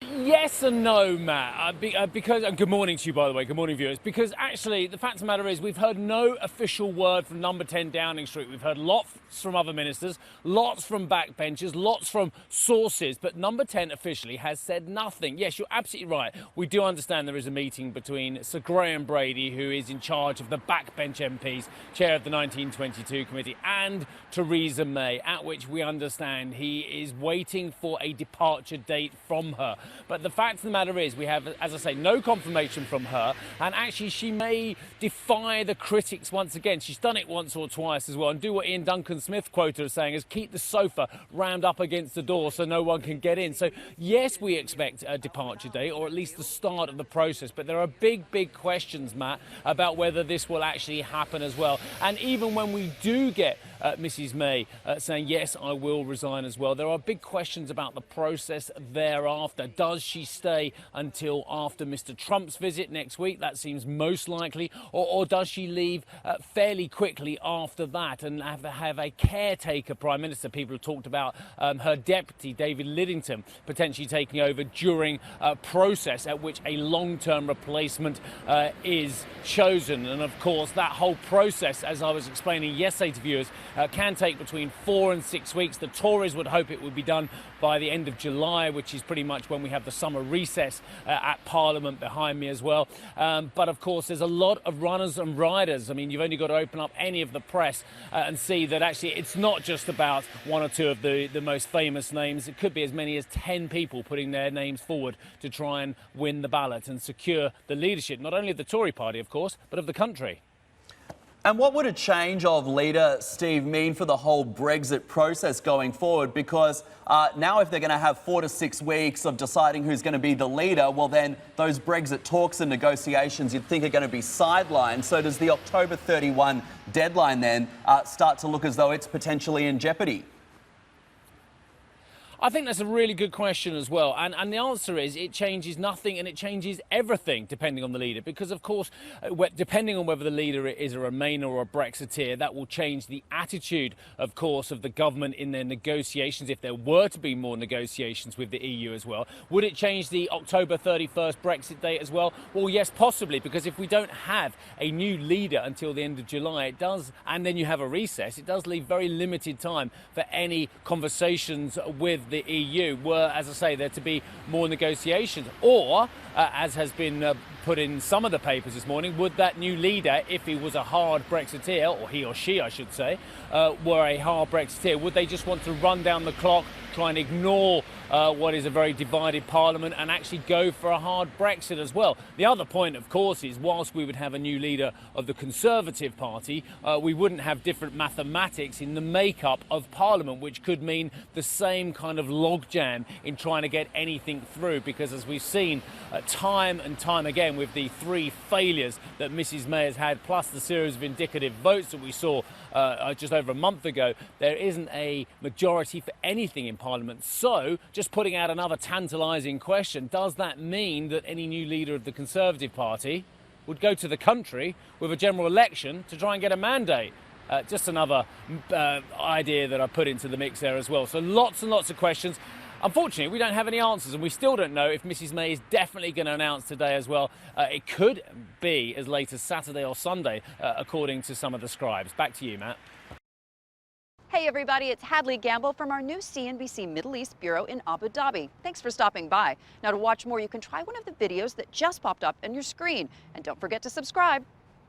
Yes and no, Matt, because, and good morning to you, by the way, good morning, viewers, because actually the fact of the matter is we've heard no official word from number 10 Downing Street. We've heard lots from other ministers, lots from backbenchers, lots from sources, but number 10 officially has said nothing. Yes, you're absolutely right. We do understand there is a meeting between Sir Graham Brady, who is in charge of the backbench MPs, chair of the 1922 committee, and Theresa May, at which we understand he is waiting for a departure date from her. But the fact of the matter is we have, as I say, no confirmation from her, and actually she may defy the critics once again. She's done it once or twice as well, and do what Ian Duncan Smith quoted as saying, is keep the sofa rammed up against the door so no one can get in. So yes, we expect a departure date, or at least the start of the process, but there are big questions, Matt, about whether this will actually happen as well. And even when we do get Mrs May saying, yes, I will resign as well, there are big questions about the process thereafter. Does she stay until after Mr Trump's visit next week? That seems most likely. Or does she leave fairly quickly after that and have a caretaker prime minister? People have talked about her deputy, David Lidington, potentially taking over during a process at which a long-term replacement is chosen. And of course, that whole process, as I was explaining yesterday to viewers, can take between 4 and 6 weeks. The Tories would hope it would be done by the end of July, which is pretty much when we have the summer recess at Parliament behind me as well. But of course, there's a lot of runners and riders. I mean, you've only got to open up any of the press and see that actually it's not just about one or two of the most famous names. It could be as many as 10 people putting their names forward to try and win the ballot and secure the leadership, not only of the Tory party, of course, but of the country. And what would a change of leader, Steve, mean for the whole Brexit process going forward? Because now if they're going to have 4 to 6 weeks of deciding who's going to be the leader, well, then those Brexit talks and negotiations you'd think are going to be sidelined. So does the October 31 deadline then start to look as though it's potentially in jeopardy? I think that's a really good question as well. And the answer is it changes nothing and it changes everything depending on the leader. Because, of course, depending on whether the leader is a Remainer or a Brexiteer, that will change the attitude, of course, of the government in their negotiations, if there were to be more negotiations with the EU as well. Would it change the October 31st Brexit date as well? Well, yes, possibly, because if we don't have a new leader until the end of July, it does, and then you have a recess, it does leave very limited time for any conversations with the EU. Were, as I say, there to be more negotiations, or as has been put in some of the papers this morning, would that new leader, if he was a hard Brexiteer, or he or she I should say, were a hard Brexiteer, would they just want to run down the clock, try and ignore what is a very divided Parliament and actually go for a hard Brexit as well? The other point, of course, is whilst we would have a new leader of the Conservative Party, we wouldn't have different mathematics in the makeup of Parliament, which could mean the same kind of logjam in trying to get anything through, because as we've seen time and time again with the 3 failures that Mrs May has had, plus the series of indicative votes that we saw just over a month ago, there isn't a majority for anything in Parliament. So, just putting out another tantalising question, does that mean that any new leader of the Conservative Party would go to the country with a general election to try and get a mandate? Just another idea that I put into the mix there as well. So lots and lots of questions. Unfortunately, we don't have any answers, and we still don't know if Mrs May is definitely going to announce today as well. It could be as late as Saturday or Sunday, according to some of the scribes. Back to you, Matt. Hey everybody, it's Hadley Gamble from our new CNBC Middle East Bureau in Abu Dhabi. Thanks for stopping by. Now to watch more, you can try one of the videos that just popped up on your screen. And don't forget to subscribe.